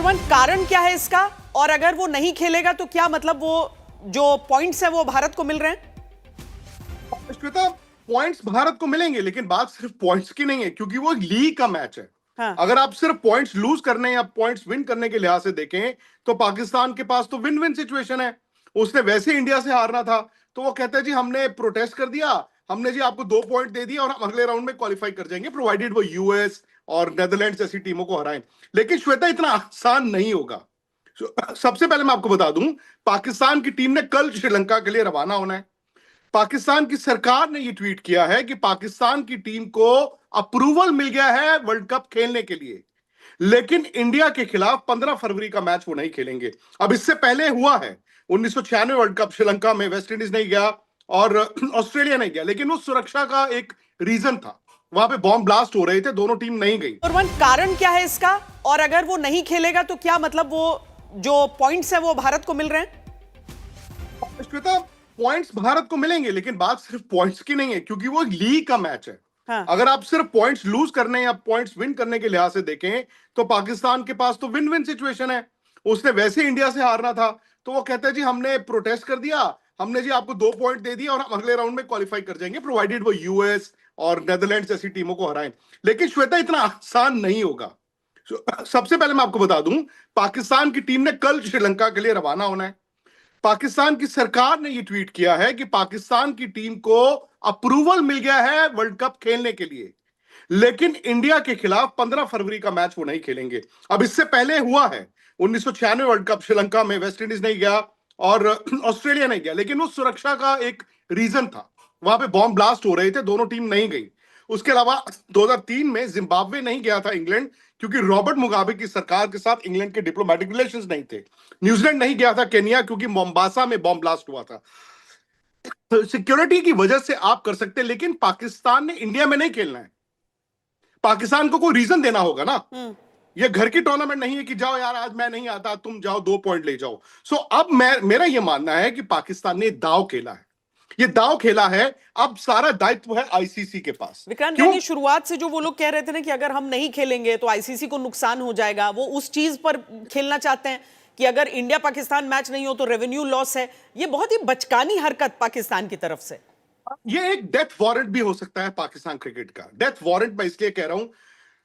One कारण क्या है इसका, और अगर वो नहीं खेलेगा तो क्या मतलब वो जो पॉइंट्स है वो भारत को मिल रहे हैं? श्वेता, पॉइंट्स भारत को मिलेंगे, लेकिन बात सिर्फ पॉइंट्स की नहीं है, क्योंकि वो लीग का मैच है। हाँ। अगर आप सिर्फ पॉइंट्स लूज करने या पॉइंट्स विन करने के लिहाज से देखें तो पाकिस्तान के पास तो विन विन सिचुएशन है। उसने वैसे इंडिया से हारना था तो वो कहता है जी हमने प्रोटेस्ट कर दिया, हमने जी आपको 2 पॉइंट दे दिया और हम अगले राउंड में क्वालिफाई कर जाएंगे, प्रोवाइडेड वो यूएस और नेदरलैंड्स जैसी टीमों को हराएं। लेकिन श्वेता, इतना आसान नहीं होगा। सबसे पहले मैं आपको बता दूं, पाकिस्तान की टीम ने कल श्रीलंका के लिए रवाना होना है। पाकिस्तान की सरकार ने यह ट्वीट किया है कि पाकिस्तान की टीम को अप्रूवल मिल गया है वर्ल्ड कप खेलने के लिए, लेकिन इंडिया के खिलाफ 15 फरवरी का मैच वो नहीं खेलेंगे। अब इससे पहले हुआ है 1996 वर्ल्ड कप, श्रीलंका में वेस्ट इंडीज नहीं गया और ऑस्ट्रेलिया नहीं गया, लेकिन उस सुरक्षा का एक रीजन था, वहां पे बॉम्ब ब्लास्ट हो रहे थे, दोनों टीम नहीं गई। और वन कारण क्या है इसका, और अगर वो नहीं खेलेगा तो क्या मतलब वो जो पॉइंट्स है वो भारत को मिल रहे हैं? श्वेता, पॉइंट्स भारत को मिलेंगे, लेकिन बात सिर्फ पॉइंट्स की नहीं है, क्योंकि वो लीग का मैच है। हाँ। अगर आप सिर्फ पॉइंट्स लूज करने या पॉइंट्स विन करने के लिहाज से देखें तो पाकिस्तान के पास तो विन विन सिचुएशन है। उसने वैसे इंडिया से हारना था तो वो कहता है जी हमने प्रोटेस्ट कर दिया, हमने जी आपको 2 पॉइंट दे दिया और हम अगले राउंड में क्वालिफाई कर जाएंगे, प्रोवाइडेड वो यूएस और नेदरलैंड्स जैसी टीमों को हराएं। लेकिन श्वेता, इतना आसान नहीं होगा। सबसे पहले मैं आपको बता दूं, पाकिस्तान की टीम ने कल श्रीलंका के लिए रवाना होना है। पाकिस्तान की सरकार ने यह ट्वीट किया है कि पाकिस्तान की टीम को अप्रूवल मिल गया है वर्ल्ड कप खेलने के लिए, लेकिन इंडिया के खिलाफ 15 फरवरी का मैच वो नहीं खेलेंगे। अब इससे पहले हुआ है 1996 वर्ल्ड कप, श्रीलंका में वेस्ट इंडीज नहीं गया और ऑस्ट्रेलिया नहीं गया, लेकिन उस सुरक्षा का एक रीजन था, वहां पे बॉम्ब ब्लास्ट हो रहे थे, दोनों टीम नहीं गई। उसके अलावा 2003 में जिम्बाब्वे नहीं गया था इंग्लैंड, क्योंकि रॉबर्ट मुगाबे की सरकार के साथ इंग्लैंड के डिप्लोमेटिक रिलेशंस नहीं थे। न्यूजीलैंड नहीं गया था केनिया, क्योंकि मोम्बासा में बॉम्ब ब्लास्ट हुआ था। तो सिक्योरिटी की वजह से आप कर सकते हैं, लेकिन पाकिस्तान ने इंडिया में नहीं खेलना है। पाकिस्तान को कोई रीजन देना होगा ना। ये घर की टूर्नामेंट नहीं है कि जाओ यार आज मैं नहीं आता, तुम जाओ 2 पॉइंट ले जाओ। अब मेरा यह मानना है कि पाकिस्तान ने दाव खेला है, ये दाव खेला है, अब सारा दायित्व है आईसीसी के पास। विक्रांत, यानी शुरुआत से जो वो लोग कह रहे थे ना कि अगर हम नहीं खेलेंगे तो आईसीसी को नुकसान हो जाएगा, वो उस चीज पर खेलना चाहते हैं कि अगर इंडिया पाकिस्तान मैच नहीं हो तो रेवेन्यू लॉस है। ये बहुत ही बचकानी हरकत पाकिस्तान की तरफ से। ये एक डेथ वारंट भी हो सकता है पाकिस्तान क्रिकेट का। डेथ वारंट मैं इसलिए कह रहा हूं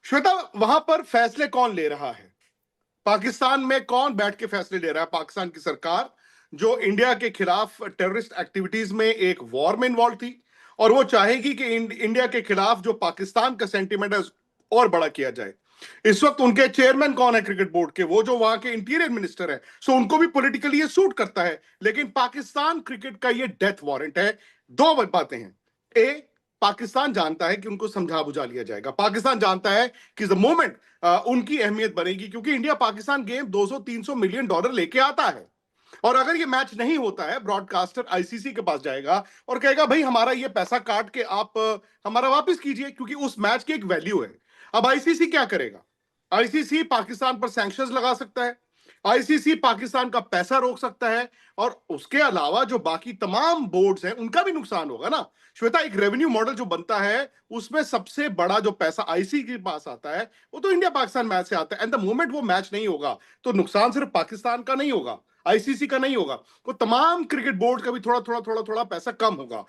श्वेता, वहां पर फैसले कौन ले रहा है, पाकिस्तान में कौन बैठ के फैसले ले रहा है? पाकिस्तान की सरकार, जो इंडिया के खिलाफ टेररिस्ट एक्टिविटीज में एक वॉर में इन्वॉल्व थी, और वो चाहेगी कि इंडिया के खिलाफ जो पाकिस्तान का सेंटीमेंट है और बड़ा किया जाए। इस वक्त उनके चेयरमैन कौन है क्रिकेट बोर्ड के? वो जो वहां के इंटीरियर मिनिस्टर है। सो उनको भी पॉलिटिकली ये सूट करता है, लेकिन पाकिस्तान क्रिकेट का ये डेथ वारंट है। दो बातें हैं, ए, पाकिस्तान जानता है कि उनको समझा बुझा लिया जाएगा। पाकिस्तान जानता है कि द मोमेंट उनकी अहमियत बढ़ेगी, क्योंकि India Pakistan game 200-300 million dollar लेके आता है, और अगर ये मैच नहीं होता है, ब्रॉडकास्टर आईसीसी के पास जाएगा और कहेगा भाई हमारा ये पैसा काट के आप हमारा वापस कीजिए, क्योंकि उस मैच की एक वैल्यू है। अब आईसीसी क्या करेगा? आईसीसी पाकिस्तान पर सैंक्शंस लगा सकता है, आईसीसी पाकिस्तान का पैसा रोक सकता है, और उसके अलावा जो बाकी तमाम बोर्ड्स हैं उनका भी नुकसान होगा ना। श्वेता, एक रेवेन्यू मॉडल जो बनता है उसमें सबसे बड़ा जो पैसा आईसीसी के पास आता है वो तो इंडिया पाकिस्तान मैच से आता है, एंड द मोमेंट वो मैच नहीं होगा तो नुकसान सिर्फ पाकिस्तान का नहीं होगा, आईसीसी का नहीं होगा, तो तमाम क्रिकेट बोर्ड का भी थोड़ा थोड़ा थोड़ा थोड़ा पैसा कम होगा।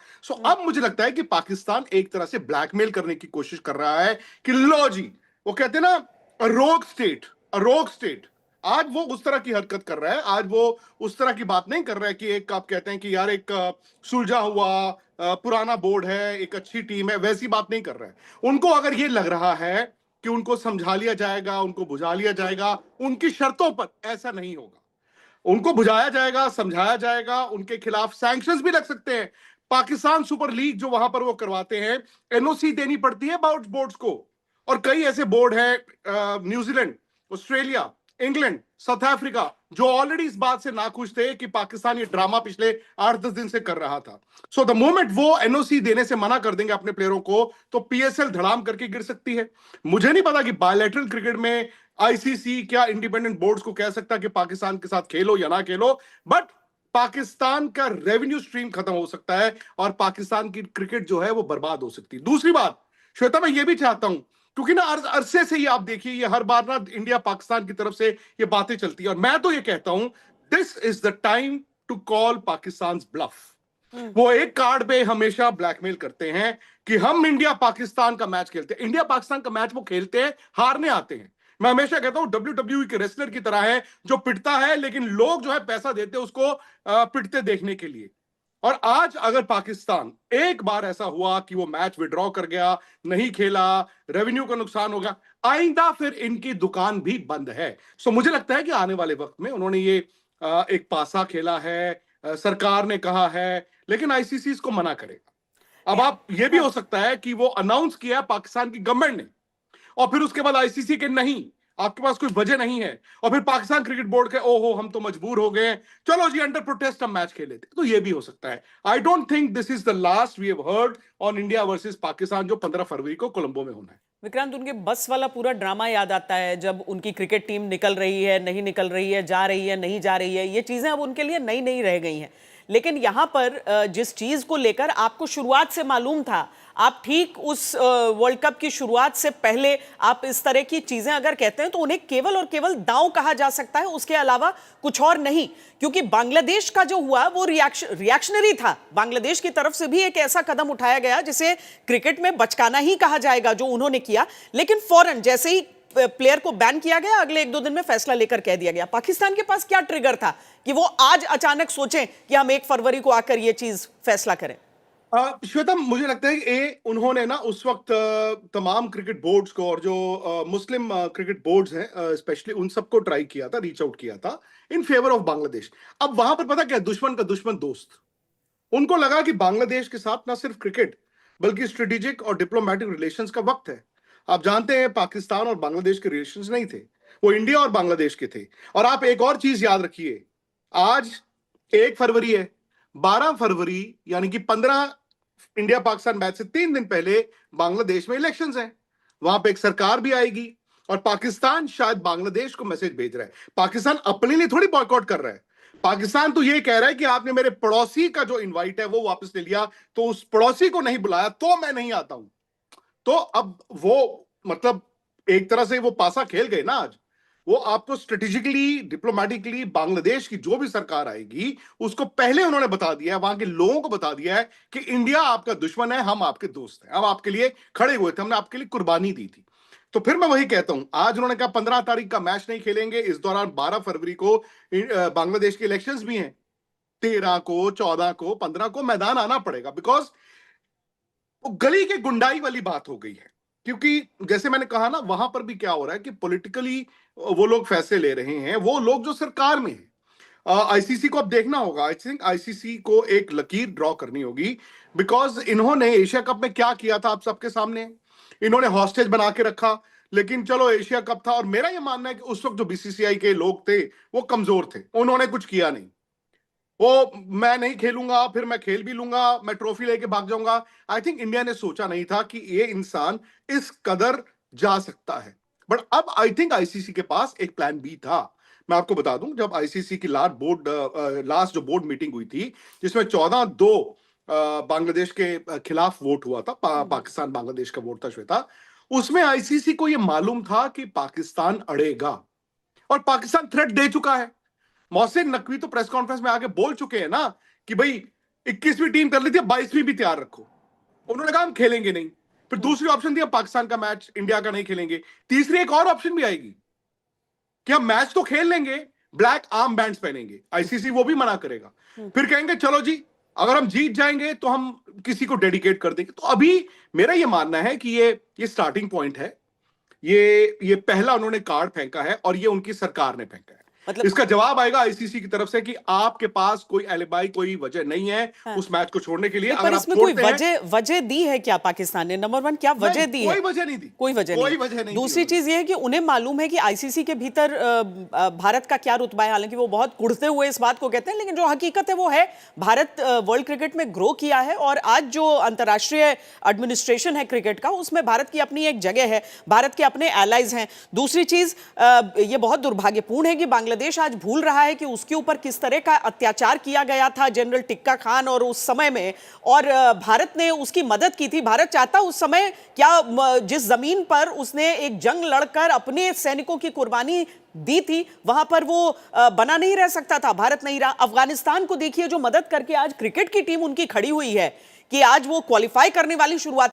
अब मुझे लगता है कि पाकिस्तान एक तरह से ब्लैकमेल करने की कोशिश कर रहा है कि लो जी, वो कहते हैं ना रोग स्टेट, रोग स्टेट, आज वो उस तरह की हरकत कर रहा है। आज वो उस तरह की बात नहीं कर रहा है कि एक आप कहते हैं कि यार एक सुलझा हुआ पुराना बोर्ड है, एक अच्छी टीम है, वैसी बात नहीं कर रहा है। उनको अगर ये लग रहा है कि उनको समझा लिया जाएगा, उनको बुझा लिया जाएगा उनकी शर्तों पर, ऐसा नहीं होगा। उनको बुझाया जाएगा, समझाया जाएगा, उनके खिलाफ सैंक्शंस भी लग सकते हैं। पाकिस्तान सुपर लीग जो वहां पर वो करवाते हैं, एनओसी देनी पड़ती है बोर्ड्स को, और कई ऐसे बोर्ड हैं New Zealand, Australia, England, south Africa, जो ऑलरेडी इस बात से नाखुश थे कि पाकिस्तान ये ड्रामा पिछले 8-10 दिन से कर रहा था। सो द मोमेंट वो एनओसी देने से मना कर देंगे अपने प्लेयरों को तो पीएसएल धड़ाम करके गिर सकती है। मुझे नहीं पता कि बायलैटरल क्रिकेट में आईसीसी क्या इंडिपेंडेंट बोर्ड्स को कह सकता कि पाकिस्तान के साथ खेलो या ना खेलो, बट पाकिस्तान का रेवेन्यू स्ट्रीम खत्म हो सकता है और पाकिस्तान की क्रिकेट जो है वो बर्बाद हो सकती है। दूसरी बात श्वेता, मैं ये भी चाहता हूं क्योंकि ना अरसे से ही आप देखिए, ये हर बार ना इंडिया पाकिस्तान की तरफ से ये बातें चलती है, और मैं तो ये कहता हूं this is the time to call Pakistan bluff. वो एक कार्ड पे हमेशा ब्लैकमेल करते हैं कि हम इंडिया पाकिस्तान का मैच खेलते हैं। इंडिया पाकिस्तान का मैच वो खेलते हैं, हारने आते हैं। मैं हमेशा कहता हूं WWE के रेसलर की तरह है, जो पिटता है लेकिन लोग जो है पैसा देते हैं उसको पिटते देखने के लिए। और आज अगर पाकिस्तान एक बार ऐसा हुआ कि वो मैच विड्रॉ कर गया, नहीं खेला, रेवेन्यू का नुकसान हो गया, आइंदा फिर इनकी दुकान भी बंद है। सो मुझे लगता है कि आने वाले वक्त में उन्होंने ये एक पासा खेला है, सरकार ने कहा है, लेकिन आईसीसी इसको मना करेगा। अब आप ये भी हो सकता है कि वो अनाउंस किया पाकिस्तान की गवर्नमेंट ने, और फिर उसके बाद आईसीसी के नहीं, आपके पास कोई वजह नहीं है, और फिर पाकिस्तान क्रिकेट बोर्ड के ओहो हम तो मजबूर हो गए, चलो जी अंडर प्रोटेस्ट हम मैच खेल लेते। तो ये भी हो सकता है। I don't think this is the last we have heard on India versus Pakistan, जो 15 फरवरी को कोलंबो में होना है। विक्रांत, उनके बस वाला पूरा ड्रामा याद आता है, जब उनकी क्रिकेट टीम निकल रही है, नहीं निकल रही है, जा रही है, नहीं जा रही है। ये चीजें अब उनके लिए नई नई रह गई हैं। लेकिन यहाँ पर जिस चीज को लेकर आपको शुरुआत से मालूम था, आप ठीक उस वर्ल्ड कप की शुरुआत से पहले आप इस तरह की चीजें अगर कहते हैं तो उन्हें केवल और केवल दांव कहा जा सकता है, उसके अलावा कुछ और नहीं। क्योंकि बांग्लादेश का जो हुआ वो रिएक्शनरी था। बांग्लादेश की तरफ से भी एक ऐसा कदम उठाया गया जिसे क्रिकेट में बचकाना ही कहा जाएगा, जो उन्होंने किया। लेकिन फौरन जैसे ही प्लेयर को बैन किया गया, अगले 1-2 दिन में फैसला लेकर कह दिया गया। पाकिस्तान के पास क्या ट्रिगर था कि वो आज अचानक सोचें कि हम 1 फरवरी को आकर ये चीज फैसला करें? श्वेता, मुझे लगता है कि उन्होंने ना उस वक्त तमाम क्रिकेट बोर्ड्स को, और जो मुस्लिम क्रिकेट बोर्ड्स हैं स्पेशली, उन सबको ट्राई किया था, रीच आउट किया था इन फेवर ऑफ बांग्लादेश। अब वहां पर पता क्या, दुश्मन का दुश्मन दोस्त। उनको लगा कि बांग्लादेश के साथ ना सिर्फ क्रिकेट बल्कि स्ट्रेटेजिक और डिप्लोमेटिक रिलेशंस का वक्त है। आप जानते हैं पाकिस्तान और बांग्लादेश के रिलेशंस नहीं थे, वो इंडिया और बांग्लादेश के थे। और आप एक और चीज याद रखिए, आज 1 फरवरी है, 12 फरवरी यानी कि 15 इंडिया पाकिस्तान मैच से 3 दिन पहले बांग्लादेश में इलेक्शंस हैं। वहां पे एक सरकार भी आएगी, और पाकिस्तान शायद बांग्लादेश को मैसेज भेज रहा है। पाकिस्तान अपने लिए थोड़ी बॉयकॉट कर रहा है। पाकिस्तान तो ये कह रहा है कि आपने मेरे पड़ोसी का जो इनवाइट है वो वापस ले लिया, तो उस पड़ोसी को नहीं बुलाया तो मैं नहीं आता हूं। तो अब वो मतलब एक तरह से वो पासा खेल गए ना आज। वो आपको स्ट्रेटेजिकली, डिप्लोमेटिकली बांग्लादेश की जो भी सरकार आएगी उसको पहले उन्होंने बता दिया है, वहां के लोगों को बता दिया है कि इंडिया आपका दुश्मन है, हम आपके दोस्त हैं, हम आपके लिए खड़े हुए थे, हमने आपके लिए कुर्बानी दी थी। तो फिर मैं वही कहता हूं, आज उन्होंने कहा 15 तारीख का मैच नहीं खेलेंगे, इस दौरान 12 फरवरी को बांग्लादेश के इलेक्शंस भी हैं। 13 को, 14 को, 15 को मैदान आना पड़ेगा, बिकॉज वो गली के गुंडाई वाली बात हो गई है। क्योंकि जैसे मैंने कहा ना, वहां पर भी क्या हो रहा है कि पॉलिटिकली वो लोग फैसले ले रहे हैं, वो लोग जो सरकार में है। आईसीसी को अब देखना होगा। आई थिंक आईसीसी को एक लकीर ड्रॉ करनी होगी, बिकॉज इन्होंने एशिया कप में क्या किया था आप सबके सामने। इन्होंने हॉस्टेज बना के रखा, लेकिन चलो एशिया कप था, और मेरा यह मानना है कि उस वक्त जो बीसीसीआई के लोग थे वो कमजोर थे, उन्होंने कुछ किया नहीं। वो मैं नहीं खेलूंगा, फिर मैं खेल भी लूंगा, मैं ट्रॉफी लेके भाग जाऊंगा। आई थिंक इंडिया ने सोचा नहीं था कि ये इंसान इस कदर जा सकता है। बट अब आई थिंक आईसीसी के पास एक प्लान बी था। मैं आपको बता दूं, जब आईसीसी की लास्ट जो बोर्ड मीटिंग हुई थी, जिसमें 14-2 बांग्लादेश के खिलाफ वोट हुआ था, पाकिस्तान बांग्लादेश का वोट था श्वेता, उसमें आईसीसी को यह मालूम था कि पाकिस्तान अड़ेगा, और पाकिस्तान थ्रेट दे चुका है। मोहसिन नकवी तो प्रेस कॉन्फ्रेंस में आके बोल चुके हैं ना कि भाई 21वीं टीम कर ली थी, 22वीं भी तैयार रखो। उन्होंने कहा हम खेलेंगे नहीं। फिर दूसरी ऑप्शन दिया, पाकिस्तान का मैच इंडिया का नहीं खेलेंगे। तीसरी एक और ऑप्शन भी आएगी कि हम मैच तो खेल लेंगे, ब्लैक आर्म बैंड्स पहनेंगे, आईसीसी वो भी मना करेगा। फिर कहेंगे चलो जी, अगर हम जीत जाएंगे तो हम किसी को डेडिकेट कर देंगे। तो अभी मेरा ये मानना है कि ये स्टार्टिंग पॉइंट है, ये पहला उन्होंने कार्ड फेंका है, और ये उनकी सरकार ने फेंका है। मतलब इसका जवाब आएगा आईसीसी की तरफ से कि आपके पास कोई एलिबाई, कोई वजह नहीं है उस मैच को छोड़ने के लिए। अगर इसमें कोई वजह दी है क्या पाकिस्तान ने? नंबर 1, क्या वजह दी है? कोई वजह नहीं दी, कोई वजह नहीं। दूसरी चीज ये है कि उन्हें मालूम है कि आईसीसी के भीतर भारत का क्या रुतबा है। हालांकि वो बहुत कुड़ते हुए इस बात को कहते हैं, लेकिन जो हकीकत है वो है, भारत वर्ल्ड क्रिकेट में ग्रो किया है, और आज जो अंतर्राष्ट्रीय एडमिनिस्ट्रेशन है क्रिकेट का, उसमें भारत की अपनी एक जगह है, भारत के अपने एलाइज हैं। दूसरी चीज, ये बहुत दुर्भाग्यपूर्ण है कि बांग्लादेश बांग्लादेश आज भूल रहा है कि उसके ऊपर किस तरह का अत्याचार किया गया था जनरल टिक्का खान और उस समय में, और भारत ने उसकी मदद की थी। भारत चाहता उस समय क्या जिस जमीन पर उसने एक जंग लड़कर अपने सैनिकों की कुर्बानी दी थी, वहां पर वो बना नहीं रह सकता था? भारत नहीं रहा। अफगानिस्तान को देखिए जो मदद करके आज क्रिकेट की टीम उनकी खड़ी हुई है कि आज वो क्वालिफाई करने वाली शुरुआत